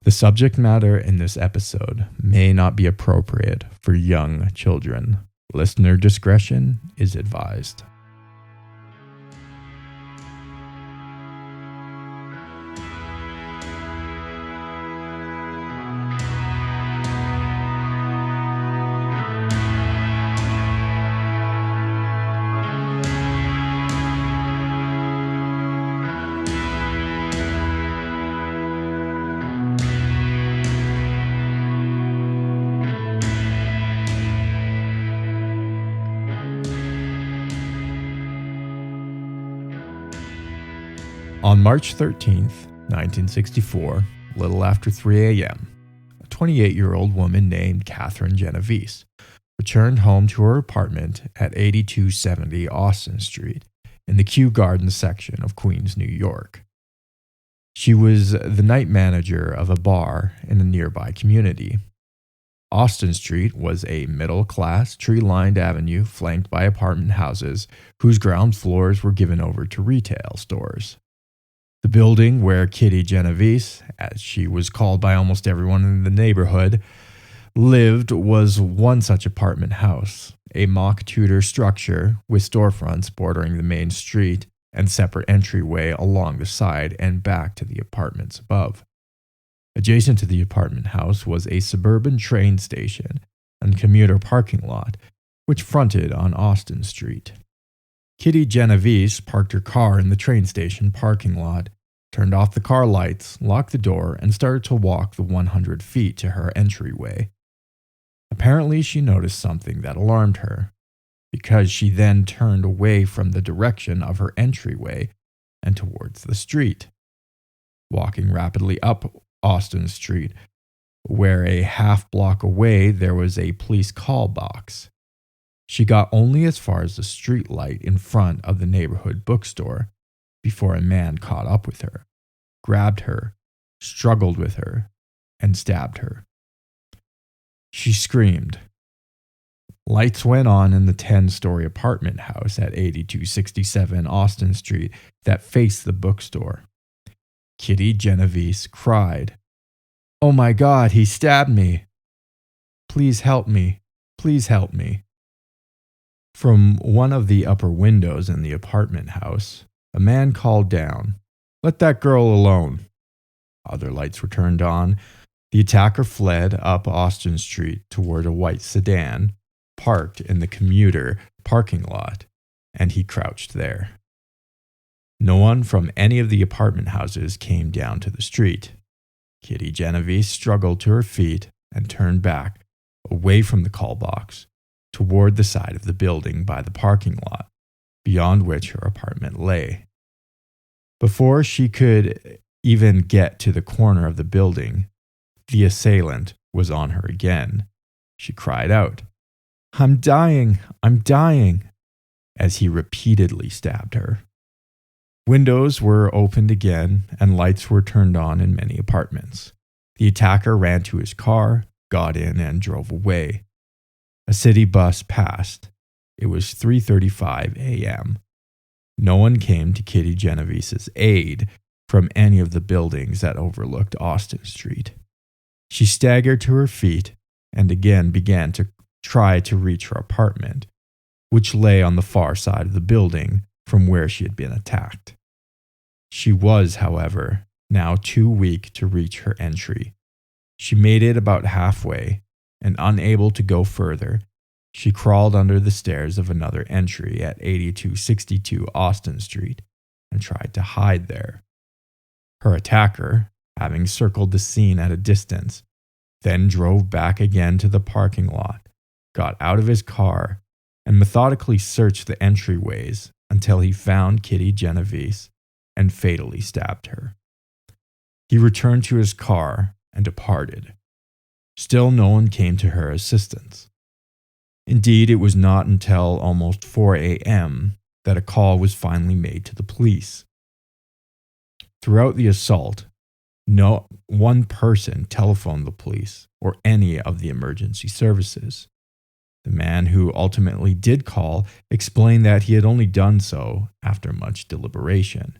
The subject matter in this episode may not be appropriate for young children. Listener discretion is advised. On March 13th, 1964, little after 3 a.m., a 28-year-old woman named Kitty Genovese returned home to her apartment at 8270 Austin Street in the Kew Gardens section of Queens, New York. She was the night manager of a bar in a nearby community. Austin Street was a middle-class, tree-lined avenue flanked by apartment houses whose ground floors were given over to retail stores. The building where Kitty Genovese, as she was called by almost everyone in the neighborhood, lived was one such apartment house, a mock Tudor structure with storefronts bordering the main street and separate entryway along the side and back to the apartments above. Adjacent to the apartment house was a suburban train station and commuter parking lot, which fronted on Austin Street. Kitty Genovese parked her car in the train station parking lot, turned off the car lights, locked the door, and started to walk the 100 feet to her entryway. Apparently, she noticed something that alarmed her, because she then turned away from the direction of her entryway and towards the street. Walking rapidly up Austin Street, where a half block away there was a police call box. She got only as far as the street light in front of the neighborhood bookstore before a man caught up with her, grabbed her, struggled with her, and stabbed her. She screamed. Lights went on in the 10-story apartment house at 8267 Austin Street that faced the bookstore. Kitty Genovese cried, "Oh my God, he stabbed me! Please help me! Please help me!" From one of the upper windows in the apartment house, a man called down, "Let that girl alone." Other lights were turned on. The attacker fled up Austin Street toward a white sedan parked in the commuter parking lot, and he crouched there. No one from any of the apartment houses came down to the street. Kitty Genovese struggled to her feet and turned back, away from the call box, toward the side of the building by the parking lot, beyond which her apartment lay. Before she could even get to the corner of the building, the assailant was on her again. She cried out, "I'm dying, I'm dying," as he repeatedly stabbed her. Windows were opened again and lights were turned on in many apartments. The attacker ran to his car, got in, and drove away. A city bus passed. It was 3:35 a.m. No one came to Kitty Genovese's aid from any of the buildings that overlooked Austin Street. She staggered to her feet and again began to try to reach her apartment, which lay on the far side of the building from where she had been attacked. She was, however, now too weak to reach her entry. She made it about halfway, and unable to go further, she crawled under the stairs of another entry at 8262 Austin Street and tried to hide there. Her attacker, having circled the scene at a distance, then drove back again to the parking lot, got out of his car, and methodically searched the entryways until he found Kitty Genovese and fatally stabbed her. He returned to his car and departed. Still no one came to her assistance. Indeed, it was not until almost 4 a.m. that a call was finally made to the police. Throughout the assault, no one person telephoned the police or any of the emergency services. The man who ultimately did call explained that he had only done so after much deliberation.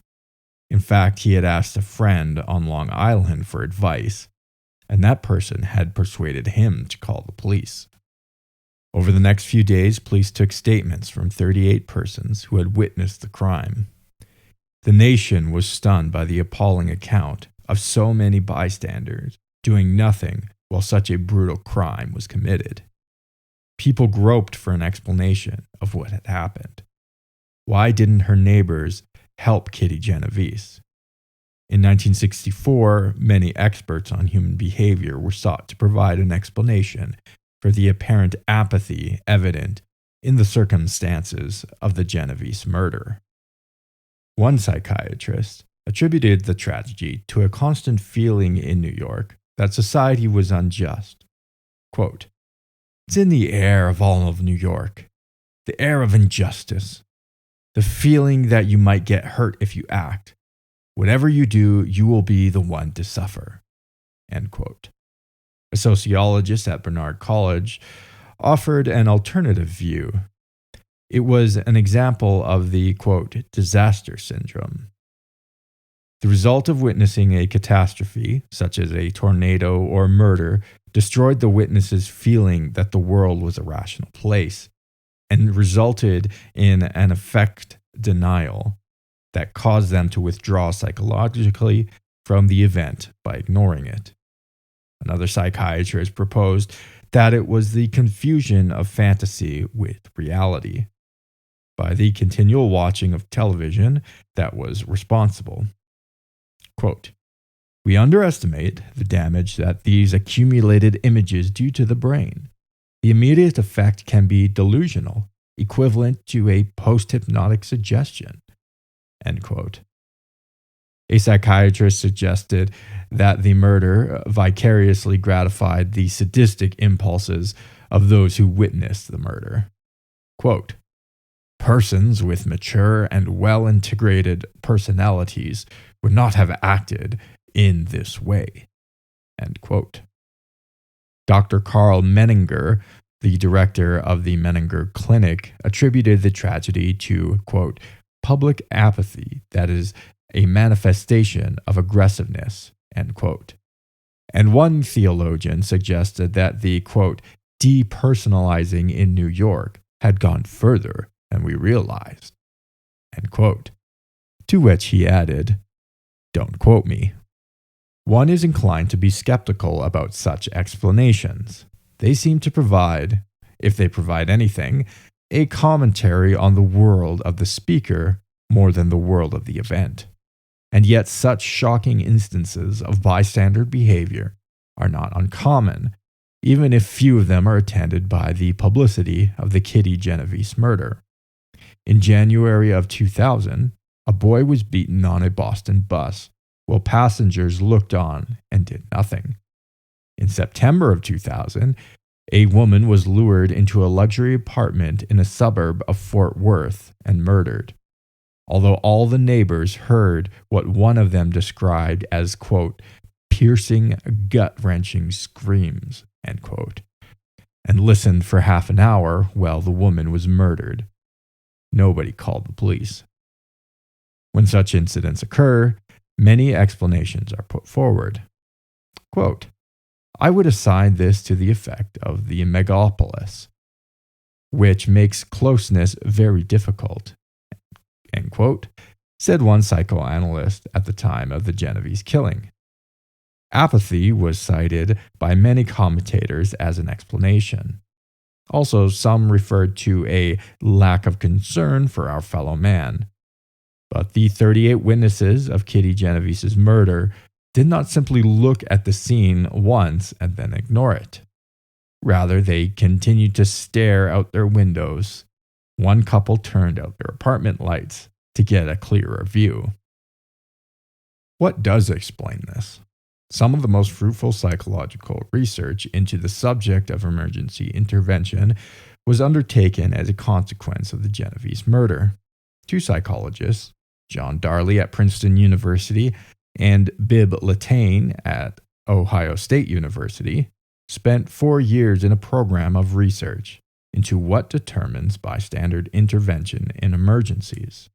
In fact, he had asked a friend on Long Island for advice, and that person had persuaded him to call the police. Over the next few days, police took statements from 38 persons who had witnessed the crime. The nation was stunned by the appalling account of so many bystanders doing nothing while such a brutal crime was committed. People groped for an explanation of what had happened. Why didn't her neighbors help Kitty Genovese? In 1964, many experts on human behavior were sought to provide an explanation for the apparent apathy evident in the circumstances of the Genovese murder. One psychiatrist attributed the tragedy to a constant feeling in New York that society was unjust. Quote, "It's in the air of all of New York, the air of injustice, the feeling that you might get hurt if you act. Whatever you do, you will be the one to suffer." End quote. A sociologist at Barnard College offered an alternative view. It was an example of the, quote, disaster syndrome. The result of witnessing a catastrophe, such as a tornado or murder, destroyed the witness's feeling that the world was a rational place, and resulted in an affect denial that caused them to withdraw psychologically from the event by ignoring it. Another psychiatrist proposed that it was the confusion of fantasy with reality, by the continual watching of television that was responsible. Quote, "We underestimate the damage that these accumulated images do to the brain. The immediate effect can be delusional, equivalent to a post-hypnotic suggestion." End quote. A psychiatrist suggested that the murder vicariously gratified the sadistic impulses of those who witnessed the murder. Quote, "Persons with mature and well-integrated personalities would not have acted in this way." End quote. Dr. Carl Menninger, the director of the Menninger Clinic, attributed the tragedy to, quote, "public apathy that is a manifestation of aggressiveness," end quote. And one theologian suggested that the, quote, "depersonalizing in New York had gone further than we realized," end quote. To which he added, "Don't quote me." One is inclined to be skeptical about such explanations. They seem to provide, if they provide anything, a commentary on the world of the speaker more than the world of the event. And yet such shocking instances of bystander behavior are not uncommon, even if few of them are attended by the publicity of the Kitty Genovese murder. In January of 2000, a boy was beaten on a Boston bus while passengers looked on and did nothing. In September of 2000, a woman was lured into a luxury apartment in a suburb of Fort Worth and murdered, although all the neighbors heard what one of them described as, quote, "piercing, gut-wrenching screams," end quote, and listened for half an hour while the woman was murdered. Nobody called the police. When such incidents occur, many explanations are put forward. Quote, "I would assign this to the effect of the megalopolis, which makes closeness very difficult," end quote, said one psychoanalyst at the time of the Genovese killing. Apathy was cited by many commentators as an explanation. Also, some referred to a lack of concern for our fellow man. But the 38 witnesses of Kitty Genovese's murder did not simply look at the scene once and then ignore it. Rather, they continued to stare out their windows. One couple turned out their apartment lights to get a clearer view. What does explain this? Some of the most fruitful psychological research into the subject of emergency intervention was undertaken as a consequence of the Genovese murder. Two psychologists, John Darley at Princeton University and Bib Latane at Ohio State University, spent 4 years in a program of research into what determines bystander intervention in emergencies.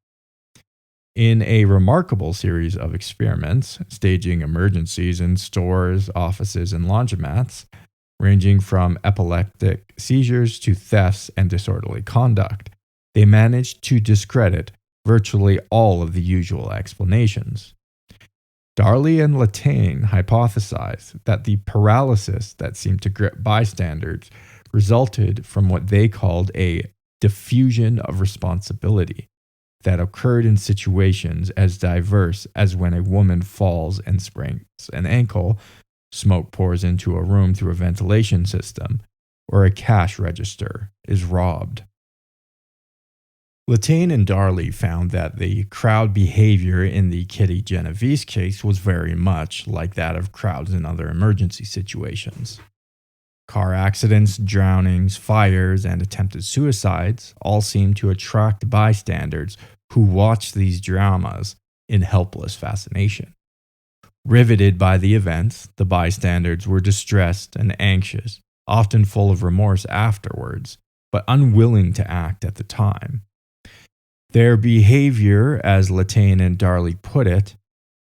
In a remarkable series of experiments, staging emergencies in stores, offices, and laundromats, ranging from epileptic seizures to thefts and disorderly conduct, they managed to discredit virtually all of the usual explanations. Darley and Latane hypothesized that the paralysis that seemed to grip bystanders resulted from what they called a diffusion of responsibility that occurred in situations as diverse as when a woman falls and sprains an ankle, smoke pours into a room through a ventilation system, or a cash register is robbed. Latane and Darley found that the crowd behavior in the Kitty Genovese case was very much like that of crowds in other emergency situations. Car accidents, drownings, fires, and attempted suicides all seem to attract bystanders who watch these dramas in helpless fascination. Riveted by the events, the bystanders were distressed and anxious, often full of remorse afterwards, but unwilling to act at the time. Their behavior, as Latane and Darley put it,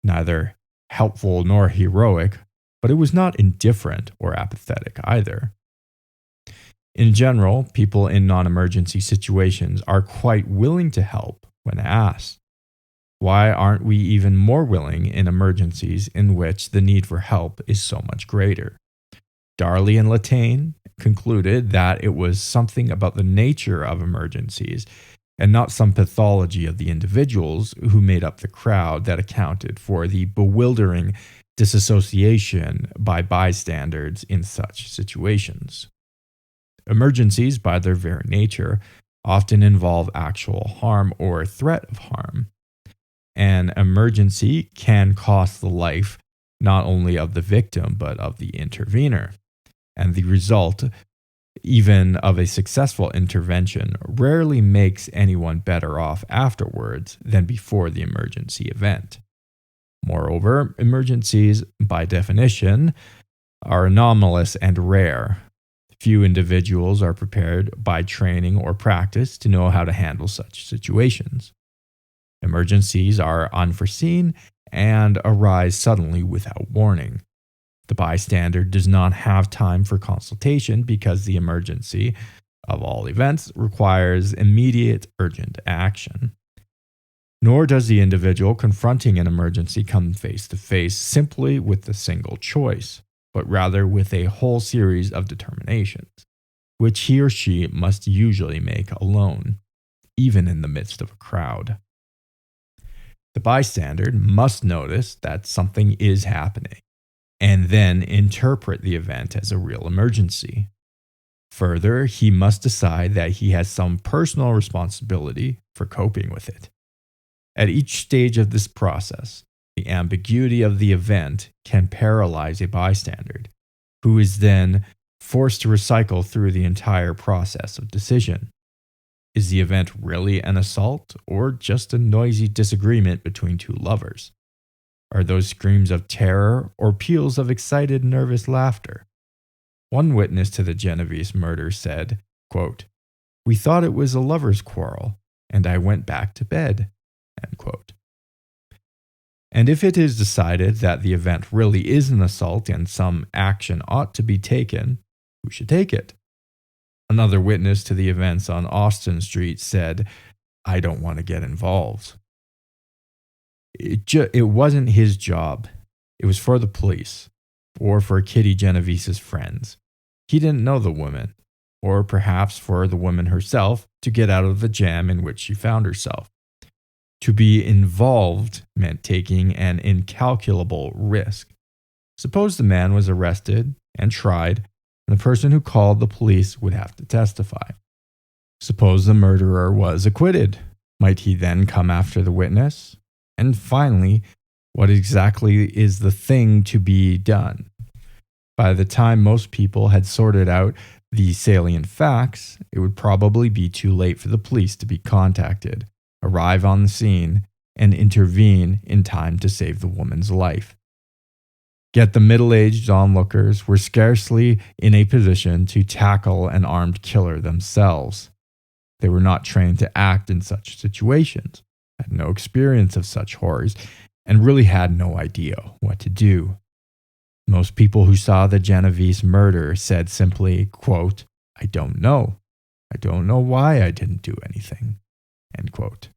neither helpful nor heroic, but it was not indifferent or apathetic either. In general, people in non-emergency situations are quite willing to help when asked. Why aren't we even more willing in emergencies in which the need for help is so much greater? Darley and Latane concluded that it was something about the nature of emergencies and not some pathology of the individuals who made up the crowd that accounted for the bewildering disassociation by bystanders in such situations. Emergencies, by their very nature, often involve actual harm or threat of harm. An emergency can cost the life not only of the victim but of the intervener, and the result, even of a successful intervention, rarely makes anyone better off afterwards than before the emergency event. Moreover, emergencies, by definition, are anomalous and rare. Few individuals are prepared by training or practice to know how to handle such situations. Emergencies are unforeseen and arise suddenly without warning. The bystander does not have time for consultation because the emergency, of all events, requires immediate, urgent action. Nor does the individual confronting an emergency come face to face simply with a single choice, but rather with a whole series of determinations, which he or she must usually make alone, even in the midst of a crowd. The bystander must notice that something is happening, and then interpret the event as a real emergency. Further, he must decide that he has some personal responsibility for coping with it. At each stage of this process, the ambiguity of the event can paralyze a bystander, who is then forced to recycle through the entire process of decision. Is the event really an assault or just a noisy disagreement between two lovers? Are those screams of terror or peals of excited, nervous laughter? One witness to the Genovese murder said, quote, "We thought it was a lover's quarrel, and I went back to bed." End quote. And if it is decided that the event really is an assault and some action ought to be taken, who should take it? Another witness to the events on Austin Street said, "I don't want to get involved." It wasn't his job. It was for the police, or for Kitty Genovese's friends. He didn't know the woman, or perhaps for the woman herself to get out of the jam in which she found herself. To be involved meant taking an incalculable risk. Suppose the man was arrested and tried, and the person who called the police would have to testify. Suppose the murderer was acquitted. Might he then come after the witness? And finally, what exactly is the thing to be done? By the time most people had sorted out the salient facts, it would probably be too late for the police to be contacted, arrive on the scene, and intervene in time to save the woman's life. Yet the middle-aged onlookers were scarcely in a position to tackle an armed killer themselves. They were not trained to act in such situations. had no experience of such horrors, and really had no idea what to do. Most people who saw the Genovese murder said simply, quote, "I don't know. I don't know why I didn't do anything." End quote.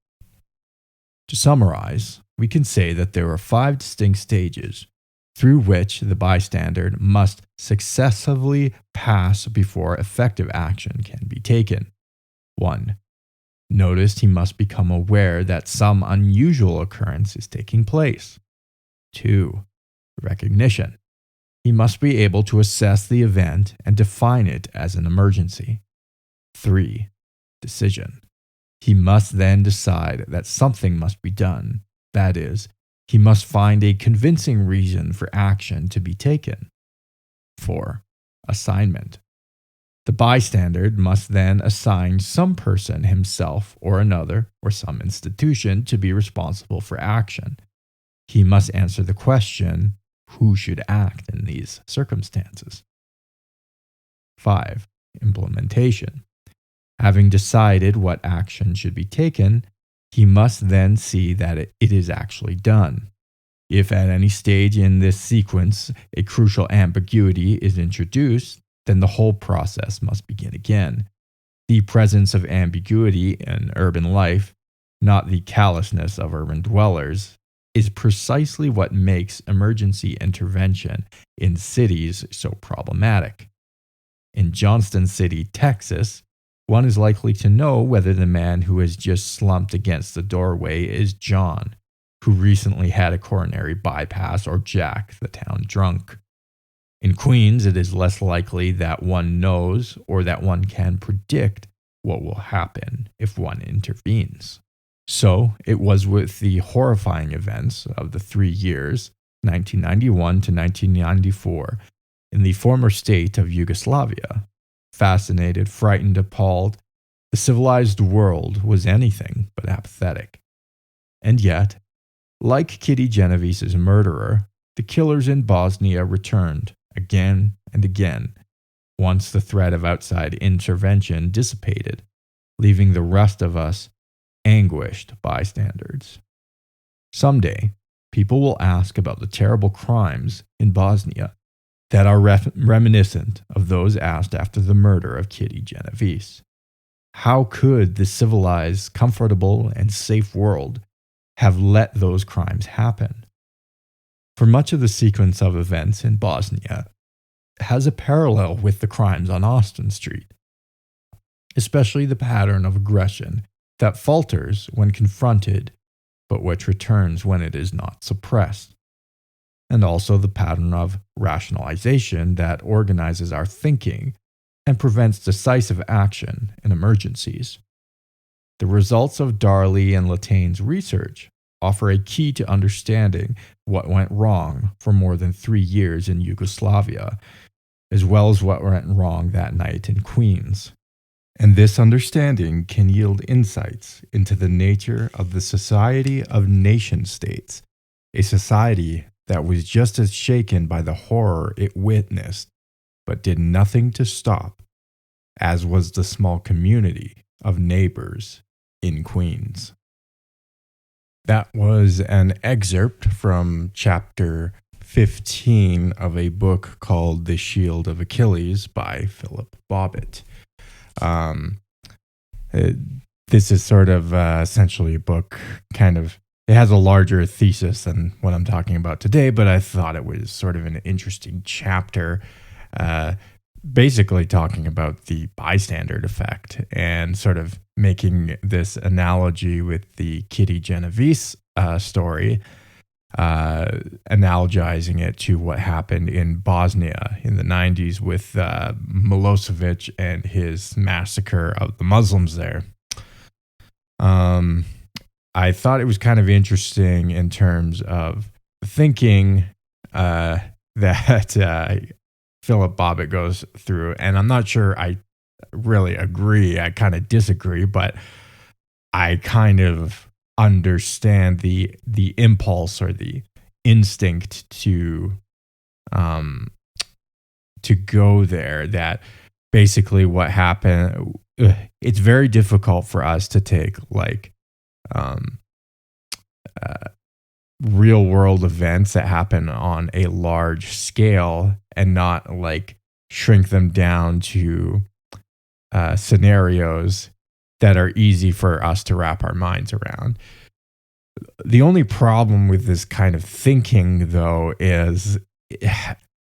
To summarize, we can say that there are 5 distinct stages through which the bystander must successively pass before effective action can be taken. 1. Notice he must become aware that some unusual occurrence is taking place. 2. Recognition. He must be able to assess the event and define it as an emergency. 3. Decision. He must then decide that something must be done. That is, he must find a convincing reason for action to be taken. 4. Assignment. The bystander must then assign some person, himself or another, or some institution to be responsible for action. He must answer the question, who should act in these circumstances? 5. Implementation. Having decided what action should be taken, he must then see that it is actually done. If at any stage in this sequence a crucial ambiguity is introduced, then the whole process must begin again. The presence of ambiguity in urban life, not the callousness of urban dwellers, is precisely what makes emergency intervention in cities so problematic. In Johnston City, Texas, one is likely to know whether the man who has just slumped against the doorway is John, who recently had a coronary bypass, or Jack, the town drunk. In Queens, it is less likely that one knows or that one can predict what will happen if one intervenes. So it was with the horrifying events of the 3 years, 1991 to 1994, in the former state of Yugoslavia. Fascinated, frightened, appalled, the civilized world was anything but apathetic. And yet, like Kitty Genovese's murderer, the killers in Bosnia returned again and again, once the threat of outside intervention dissipated, leaving the rest of us anguished bystanders. Someday, people will ask about the terrible crimes in Bosnia that are reminiscent of those asked after the murder of Kitty Genovese. How could the civilized, comfortable, and safe world have let those crimes happen? For much of the sequence of events in Bosnia has a parallel with the crimes on Austin Street, especially the pattern of aggression that falters when confronted, but which returns when it is not suppressed, and also the pattern of rationalization that organizes our thinking and prevents decisive action in emergencies. The results of Darley and Lataine's research offer a key to understanding what went wrong for more than 3 years in Yugoslavia, as well as what went wrong that night in Queens. And this understanding can yield insights into the nature of the society of nation-states, a society that was just as shaken by the horror it witnessed, but did nothing to stop, as was the small community of neighbors in Queens. That was an excerpt from chapter 15 of a book called The Shield of Achilles by Philip Bobbits. This is sort of essentially a book, it has a larger thesis than what I'm talking about today, but I thought it was sort of an interesting chapter, basically talking about the bystander effect and sort of making this analogy with the Kitty Genovese story, analogizing it to what happened in Bosnia in the 90s with Milosevic and his massacre of the Muslims there. I thought it was kind of interesting in terms of thinking that Philip Bobbits goes through, and I'm not sure I really agree. I kind of disagree, but I kind of understand the impulse or the instinct to go there. That basically what happened. It's very difficult for us to take real world events that happen on a large scale and not like shrink them down to scenarios that are easy for us to wrap our minds around. The only problem with this kind of thinking, though, is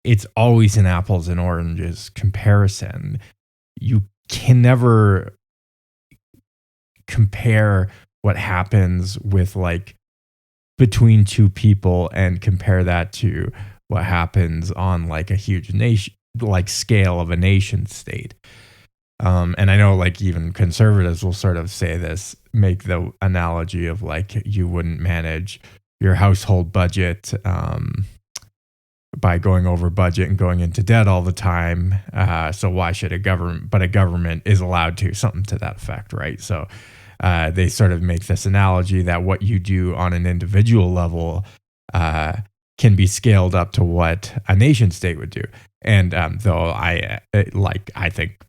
it's always an apples and oranges comparison. You can never compare what happens with like between two people and compare that to what happens on like a huge nation, like scale of a nation state. And I know like even conservatives will sort of say this, make the analogy of like you wouldn't manage your household budget by going over budget and going into debt all the time. So why should a government, but a government is allowed to, something to that effect, right? So they sort of make this analogy that what you do on an individual level can be scaled up to what a nation state would do. And though I think,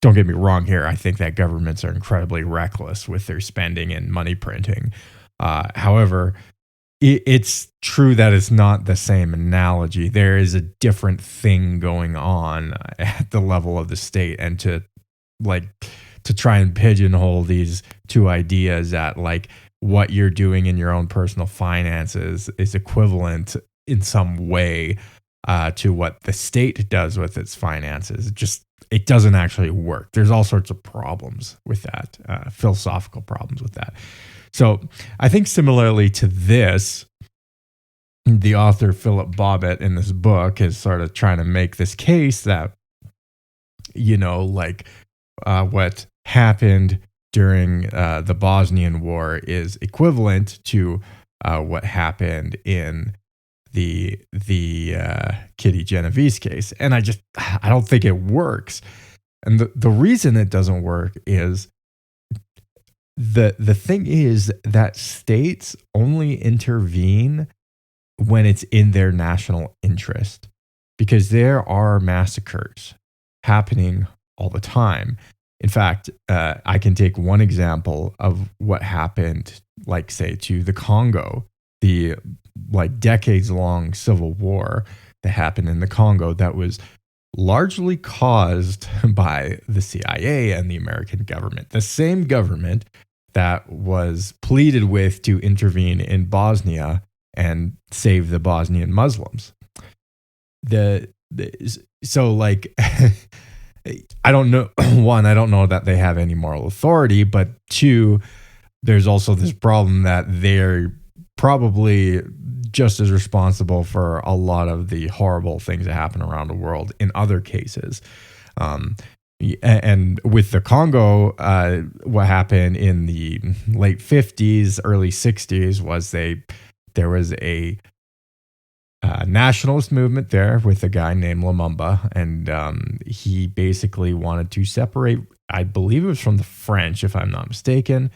don't get me wrong here, I think that governments are incredibly reckless with their spending and money printing. However, it's true that it's not the same analogy. There is a different thing going on at the level of the state, and to try and pigeonhole these two ideas that like what you're doing in your own personal finances is equivalent in some way to what the state does with its finances. It doesn't actually work. There's all sorts of problems with that, philosophical problems with that. So I think similarly to this, the author Philip Bobbits in this book is sort of trying to make this case that, what happened during the Bosnian War is equivalent to what happened in the Kitty Genovese case. And I don't think it works. And the reason it doesn't work is the thing is that states only intervene when it's in their national interest, because there are massacres happening all the time. In fact, I can take one example of what happened, like say to the Congo, the like decades-long civil war that happened in the Congo that was largely caused by the CIA and the American government, the same government that was pleaded with to intervene in Bosnia and save the Bosnian Muslims. So like, I don't know, one, I don't know that they have any moral authority, but two, there's also this problem that they're probably just as responsible for a lot of the horrible things that happen around the world in other cases. And with the Congo, what happened in the late 50s, early 60s was there was a nationalist movement there with a guy named Lumumba, and he basically wanted to separate, I believe it was from the French, if I'm not mistaken,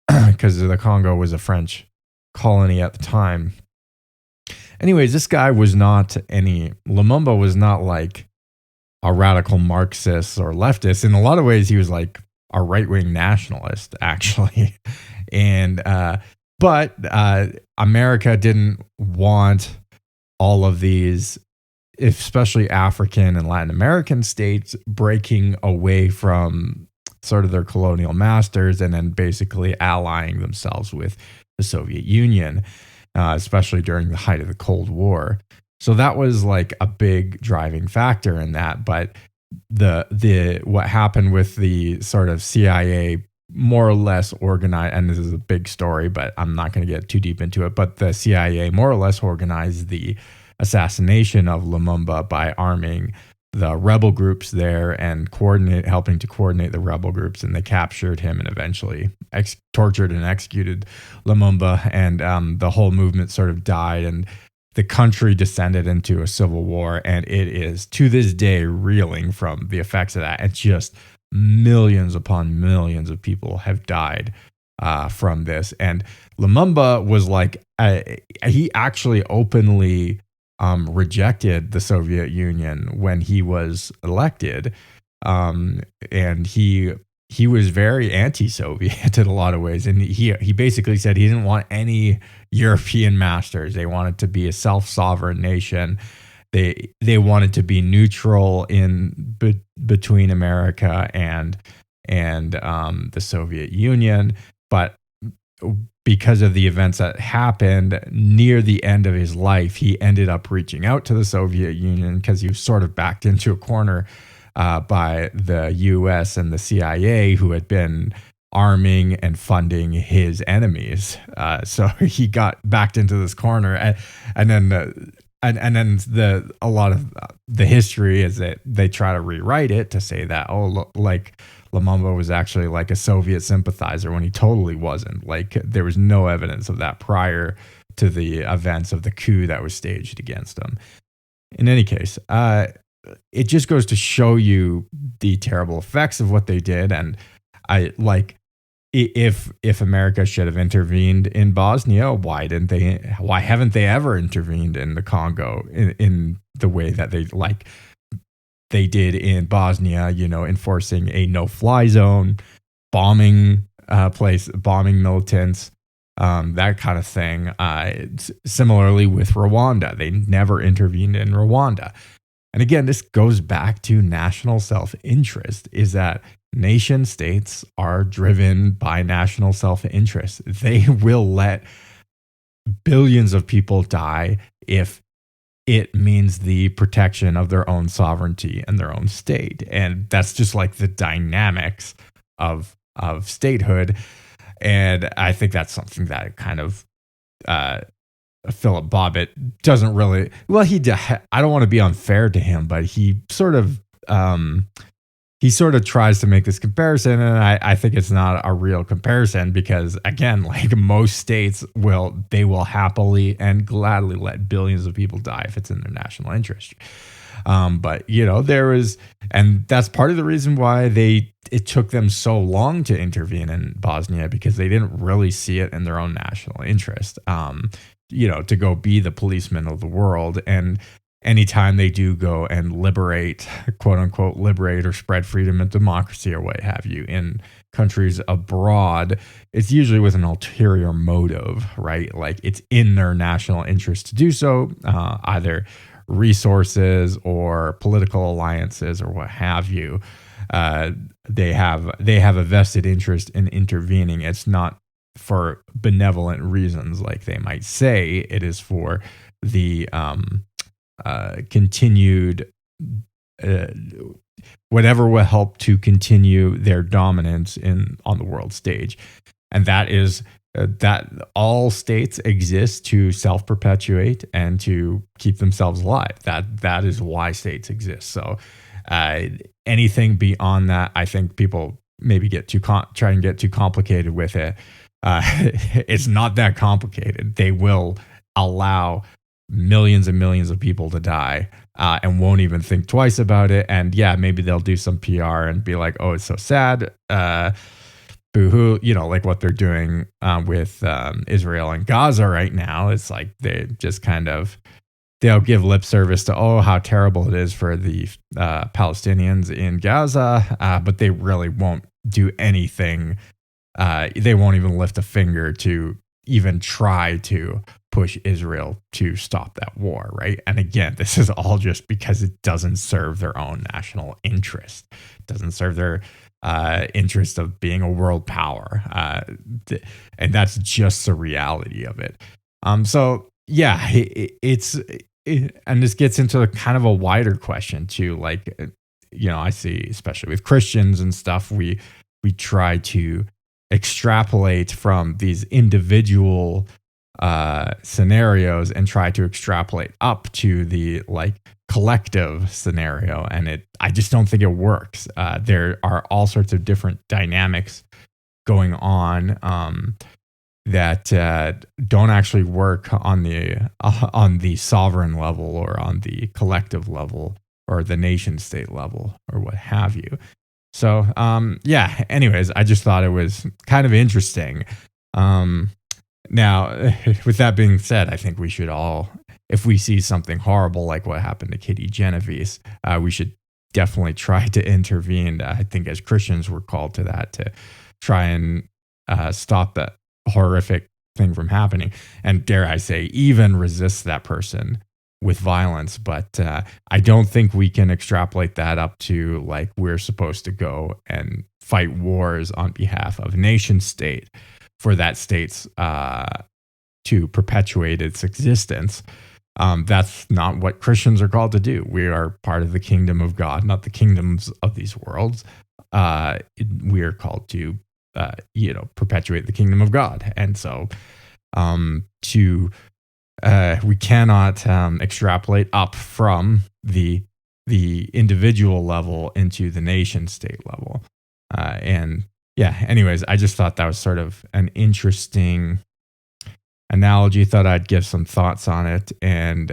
because the Congo was a French colony at the time. Anyways, this guy Lumumba was not like a radical Marxist or leftist. In a lot of ways, he was like a right-wing nationalist, actually. And, but America didn't want all of these, especially African and Latin American states, breaking away from sort of their colonial masters and then basically allying themselves with the Soviet Union, especially during the height of the Cold War. So that was like a big driving factor in that. But the what happened with the sort of CIA more or less organized, and this is a big story, but I'm not going to get too deep into it, but the CIA more or less organized the assassination of Lumumba by arming the rebel groups there and helping to coordinate the rebel groups, and they captured him and eventually tortured and executed Lumumba, and the whole movement sort of died, and the country descended into a civil war, and it is to this day reeling from the effects of that. And just millions upon millions of people have died from this. And Lumumba was like, he actually openly rejected the Soviet Union when he was elected. And he he was very anti-Soviet in a lot of ways, and he basically said he didn't want any European masters. They wanted to be a self-sovereign nation. They wanted to be neutral in between America and the Soviet Union, but because of the events that happened near the end of his life, he ended up reaching out to the Soviet Union because he was sort of backed into a corner by the U.S. and the CIA, who had been arming and funding his enemies. So he got backed into this corner, and then a lot of the history is that they try to rewrite it to say that like Lumumba was actually like a Soviet sympathizer when he totally wasn't. Like there was no evidence of that prior to the events of the coup that was staged against him. In any case, it just goes to show you the terrible effects of what they did. And if America should have intervened in Bosnia, why haven't they ever intervened in the Congo in the way that they did in Bosnia, enforcing a no-fly zone, bombing militants, that kind of thing. Similarly with Rwanda, they never intervened in Rwanda. And again, this goes back to national self-interest, is that nation states are driven by national self-interest. They will let billions of people die if it means the protection of their own sovereignty and their own state. And that's just like the dynamics of statehood. And I think that's something that kind of Philip Bobbit doesn't really, I don't want to be unfair to him, but he sort of tries to make this comparison, and I think it's not a real comparison because, again, like most states will happily and gladly let billions of people die if it's in their national interest. But there was, and that's part of the reason why it took them so long to intervene in Bosnia, because they didn't really see it in their own national interest. To go be the policeman of the world. And anytime they do go and liberate, quote unquote, liberate or spread freedom and democracy or what have you in countries abroad, it's usually with an ulterior motive, right? Like it's in their national interest to do so, either resources or political alliances or what have you. They have a vested interest in intervening. It's not for benevolent reasons, like they might say. It is for the continued whatever will help to continue their dominance on the world stage. And that is that all states exist to self-perpetuate and to keep themselves alive. That is why states exist. So anything beyond that, I think people maybe try and get too complicated with it. It's not that complicated. They will allow millions and millions of people to die and won't even think twice about it. And yeah, maybe they'll do some PR and be like, oh, it's so sad. Boo-hoo, like what they're doing with Israel and Gaza right now. It's like they just they'll give lip service to, oh, how terrible it is for the Palestinians in Gaza, but they really won't do anything. They won't even lift a finger to even try to push Israel to stop that war, right? And again, this is all just because it doesn't serve their own national interest. It doesn't serve their interest of being a world power. And that's just the reality of it. So yeah, and this gets into kind of a wider question too. Like, I see, especially with Christians and stuff, we try to extrapolate from these individual scenarios and try to extrapolate up to the collective scenario, and I just don't think it works. There are all sorts of different dynamics going on that don't actually work on the sovereign level or on the collective level or the nation state level or what have you. So, yeah, anyways, I just thought it was kind of interesting. Now, with that being said, I think we should all, if we see something horrible like what happened to Kitty Genovese, we should definitely try to intervene. I think as Christians, we're called to that, to try and stop that horrific thing from happening. And dare I say, even resist that person with violence. But I don't think we can extrapolate that up to like we're supposed to go and fight wars on behalf of a nation state for that state's to perpetuate its existence. That's not what Christians are called to do. We are part of the kingdom of God, not the kingdoms of these worlds. We are called to, perpetuate the kingdom of God. And so we cannot extrapolate up from the individual level into the nation state level. Anyways, I just thought that was sort of an interesting analogy. Thought I'd give some thoughts on it. And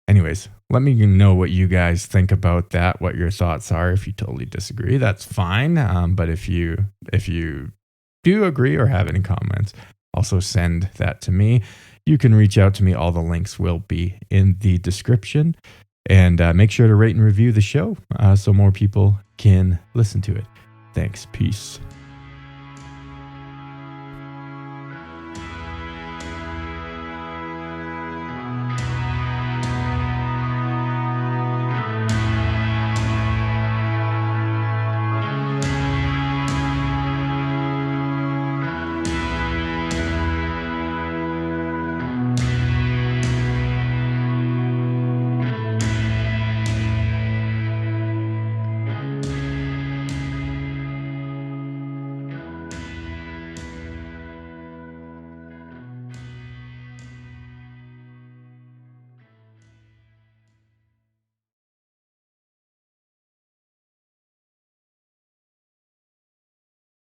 anyways, let me know what you guys think about that, what your thoughts are. If you totally disagree, that's fine. But if you do agree or have any comments, also send that to me. You can reach out to me. All the links will be in the description. And make sure to rate and review the show so more people can listen to it. Thanks. Peace.